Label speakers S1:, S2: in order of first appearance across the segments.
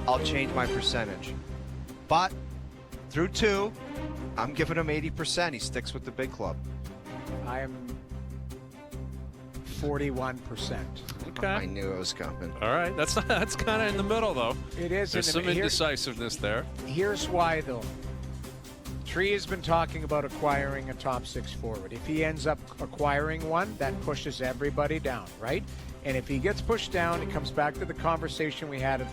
S1: I'll change my percentage. But through 2, I'm giving him 80%. He sticks with the big club.
S2: I am 41%.
S3: Okay.
S1: I knew it was coming.
S3: All right. That's kind of in the middle, though.
S2: It is.
S3: There's some indecisiveness there.
S2: Here's why, though. Tree has been talking about acquiring a top 6 forward. If he ends up acquiring one, that pushes everybody down, right? And if he gets pushed down, it comes back to the conversation we had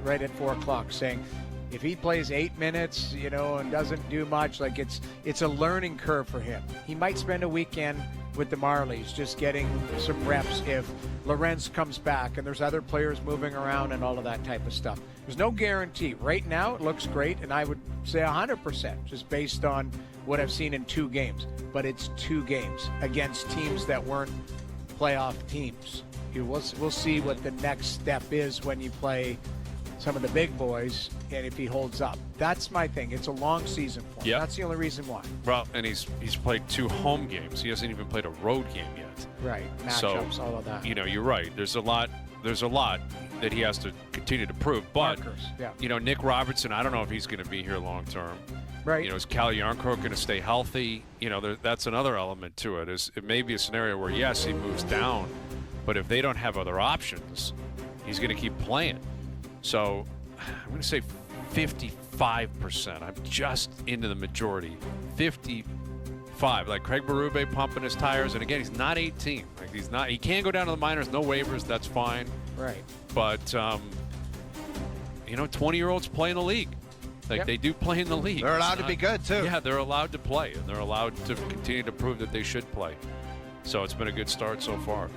S2: right at 4 o'clock, saying if he plays 8 minutes, and doesn't do much, like it's a learning curve for him. He might spend a weekend with the Marlies just getting some reps if Lorenz comes back and there's other players moving around and all of that type of stuff. There's no guarantee. Right now, it looks great, and I would say 100% just based on what I've seen in 2 games. But it's 2 games against teams that weren't playoff teams. We'll see what the next step is when you play some of the big boys, and if he holds up. That's my thing. It's a long season for him.
S3: Yeah.
S2: That's the only reason why.
S3: Well, and he's played 2 home games. He hasn't even played a road game yet.
S2: Right. Matchups, all of that.
S3: You're right. There's a lot that he has to continue to prove. But,
S2: Markers, yeah.
S3: Nick Robertson, I don't know if he's going to be here long term.
S2: Right.
S3: Is Cal Yarncroke going to stay healthy? That's another element to it. It may be a scenario where, yes, he moves down, but if they don't have other options, he's going to keep playing. So I'm going to say 55%. I'm just into the majority. 55. Like Craig Berube pumping his tires. And again, he's not 18. He can go down to the minors, no waivers. That's fine.
S2: Right.
S3: But, 20-year-olds play in the league. They do play in the league.
S1: They're allowed to be good, too.
S3: Yeah, they're allowed to play. And they're allowed to continue to prove that they should play. So it's been a good start so far.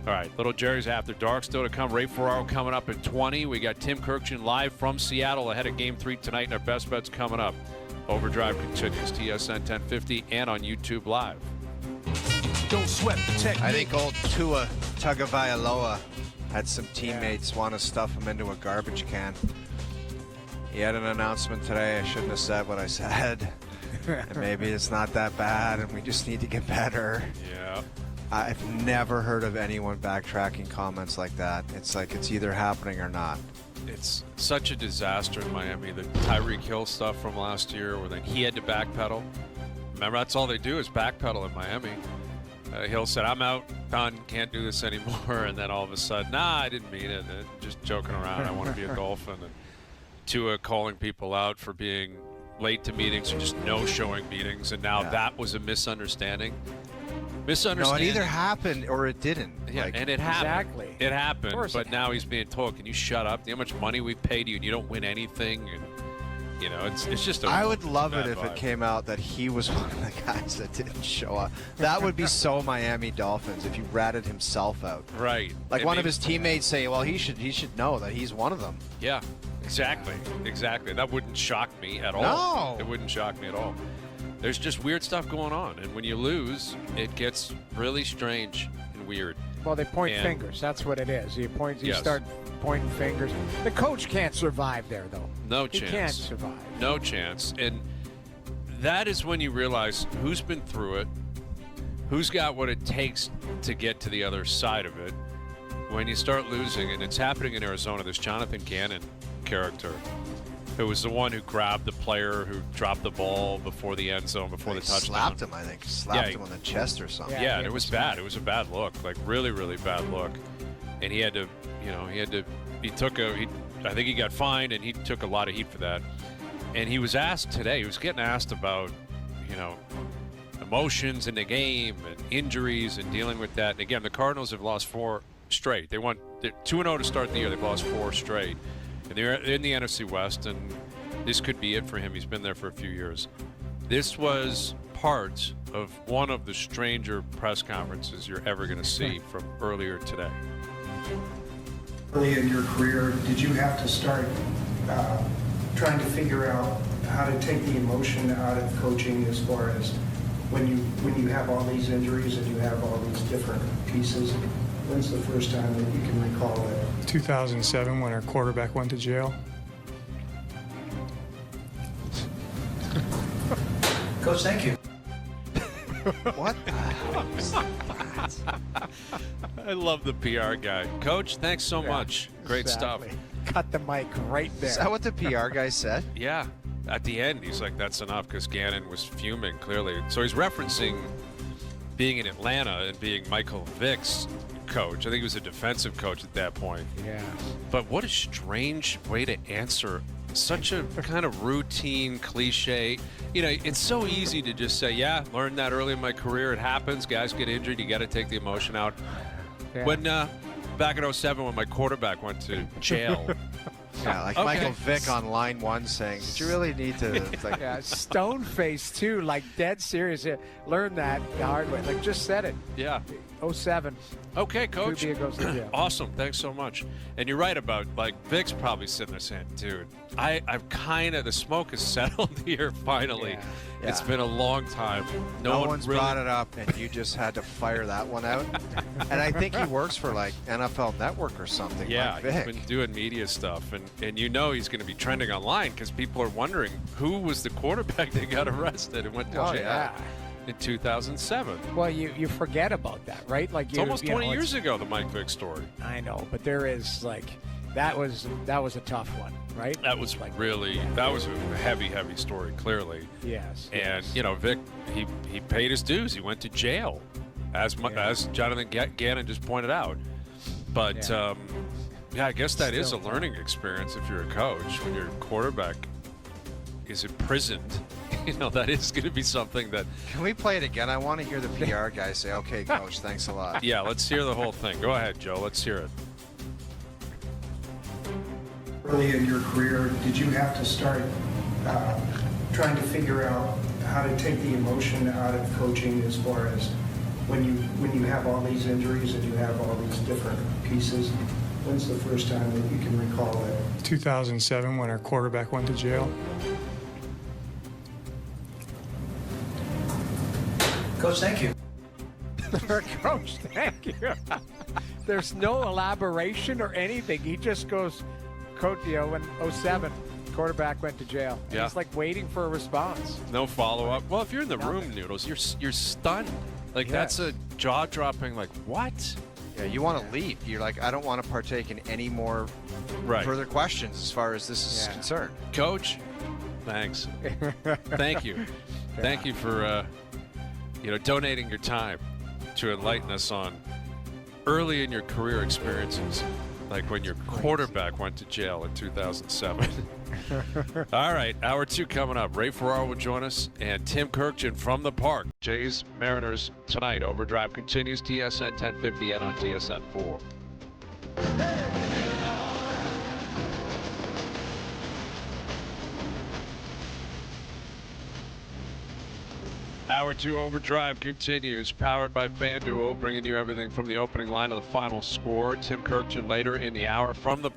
S3: All right, Little Jerry's After Dark still to come. Ray Ferraro coming up at 20. We got Tim Kirkjian live from Seattle ahead of Game 3 tonight, and our best bets coming up. Overdrive continues. TSN 1050 and on YouTube Live.
S4: Don't sweat the technique.
S1: I think old Tua Tagovailoa had some teammates want to stuff him into a garbage can. He had an announcement today. I shouldn't have said what I said. And maybe it's not that bad, and we just need to get better.
S3: Yeah.
S1: I've never heard of anyone backtracking comments like that. It's like it's either happening or not.
S3: It's such a disaster in Miami. The Tyreek Hill stuff from last year where then he had to backpedal. Remember, that's all they do is backpedal in Miami. Hill said, I'm out, done, can't do this anymore. And then all of a sudden, I didn't mean it. Just joking around. I want to be a Dolphin. And Tua calling people out for being late to meetings or just no-showing meetings. And now that was a misunderstanding.
S1: No, it either happened or it didn't.
S3: Yeah, and it happened.
S2: Exactly.
S3: It happened, but now he's being told, can you shut up? Do you know how much money we paid you and you don't win anything? And, it's just
S1: I would love it if
S3: vibe.
S1: it came out that he was one of the guys that didn't show up. That would be so Miami Dolphins if he ratted himself out.
S3: Right.
S1: Like one of his teammates say, well, he should know that he's one of them.
S3: Yeah, exactly. Exactly. That wouldn't shock me at all.
S1: No.
S3: It wouldn't shock me at all. There's just weird stuff going on, and when you lose, it gets really strange and weird.
S2: Well, they point fingers. That's what it is. You start pointing fingers. The coach can't survive there, though.
S3: No chance.
S2: He can't survive.
S3: No chance. And that is when you realize who's been through it, who's got what it takes to get to the other side of it. When you start losing, and it's happening in Arizona, this Jonathan Gannon character, who was the one who grabbed the player who dropped the ball before the end zone, before the touchdown.
S1: Slapped him, I think. Slapped him on the chest or something.
S3: Yeah, and it was bad. It was a bad look, like really, really bad look. And he had to, I think he got fined, and he took a lot of heat for that. And he was asked today, he was getting asked about, emotions in the game and injuries and dealing with that. And again, the Cardinals have lost 4 straight. They're 2-0 to start the year. They've lost 4 straight. And they're in the NFC West, and this could be it for him. He's been there for a few years. This was part of one of the stranger press conferences you're ever going to see from earlier today.
S5: Early in your career, did you have to start trying to figure out how to take the emotion out of coaching as far as when you have all these injuries and you have all these different pieces? When's the first time that you can recall that?
S6: 2007 when our quarterback went to jail.
S5: Coach, thank you.
S1: What the hell was that?
S3: I love the PR guy. Coach, thanks so much. Great stuff.
S2: Exactly. Cut the mic right there.
S1: Is that what the PR guy said?
S3: Yeah. At the end, he's like, that's enough, because Gannon was fuming, clearly. So he's referencing being in Atlanta and being Michael Vick's coach. I think he was a defensive coach at that point.
S2: Yeah.
S3: But what a strange way to answer such a kind of routine cliche. You know, it's so easy to just say, yeah, learned that early in my career. It happens. Guys get injured. You got to take the emotion out.
S2: Yeah.
S3: When back in 07, when my quarterback went to jail.
S1: Yeah, like
S3: Okay.
S1: Michael Vick on line one saying, did you really need to? It's like,
S2: Yeah, stone face too, like dead serious. Yeah, learn that the hard way. Like just said it.
S3: Yeah.
S2: 07.
S3: Okay, coach.
S2: Kubiak goes to jail.
S3: Awesome. Thanks so much. And you're right about, like, Vic's probably sitting there saying, dude, I've kind of, the smoke has settled here finally.
S2: Yeah.
S3: It's
S1: Yeah.
S3: been a long time.
S1: no
S3: one
S1: one's
S3: really
S1: brought it up, and you just had to fire that one out. And I think he works for like NFL Network or something.
S3: Yeah,
S1: like
S3: he's
S1: Vic.
S3: been doing media stuff, and you know he's going to be trending online because people are wondering who was the quarterback that got arrested and went to
S1: Oh,
S3: jail
S1: yeah.
S3: in 2007.
S2: Well, you forget about that, right? Like
S3: It's almost 20
S2: know,
S3: years ago, the Mike Vick story.
S2: I know, but there is like that was a tough one, right?
S3: That was
S2: like
S3: that was a heavy
S2: story.
S3: story, clearly.
S2: Yes.
S3: And
S2: yes.
S3: you know, Vic, he paid his dues. He went to jail, as Jonathan Gannon just pointed out. But
S2: Yeah.
S3: yeah, I guess that is a
S2: Still tough.
S3: learning experience if you're a coach. When your quarterback is imprisoned, you know, that is going to be something that.
S1: Can we play it again? I want to hear the PR guy say, okay, coach, thanks a lot.
S3: Yeah, let's hear the whole thing. Go ahead, Joe. Let's hear it.
S5: Early in your career, did you have to start trying to figure out how to take the emotion out of coaching as far as when you have all these injuries and you have all these different pieces? When's the first time that you can recall that?
S6: 2007 when our quarterback went to jail.
S7: Coach, thank you.
S2: Coach, thank you. There's no elaboration or anything. He just goes, Coach, you know, when 07, quarterback went to jail. And
S3: Yeah.
S2: He's like waiting for a response.
S3: No follow-up. Well, if you're in the room,
S2: Nothing.
S3: Noodles, you're stunned. Like,
S2: Yes.
S3: that's a jaw-dropping, like, what?
S1: Yeah, you want to leave. You're like, I don't want to partake in any more
S3: Right.
S1: further questions as far as this is
S2: Yeah.
S1: concerned.
S3: Coach, thanks. Thank you. Thank you for, donating your time to enlighten us on early in your career experiences, like when your quarterback went to jail in 2007. All right, hour 2 coming up. Ray Ferraro will join us, and Tim Kirkjian from the park. Jays Mariners tonight. Overdrive continues. TSN 1050 and on TSN 4. Hour 2 Overdrive continues, powered by FanDuel, bringing you everything from the opening line to the final score. Tim Kirkjian later in the hour from the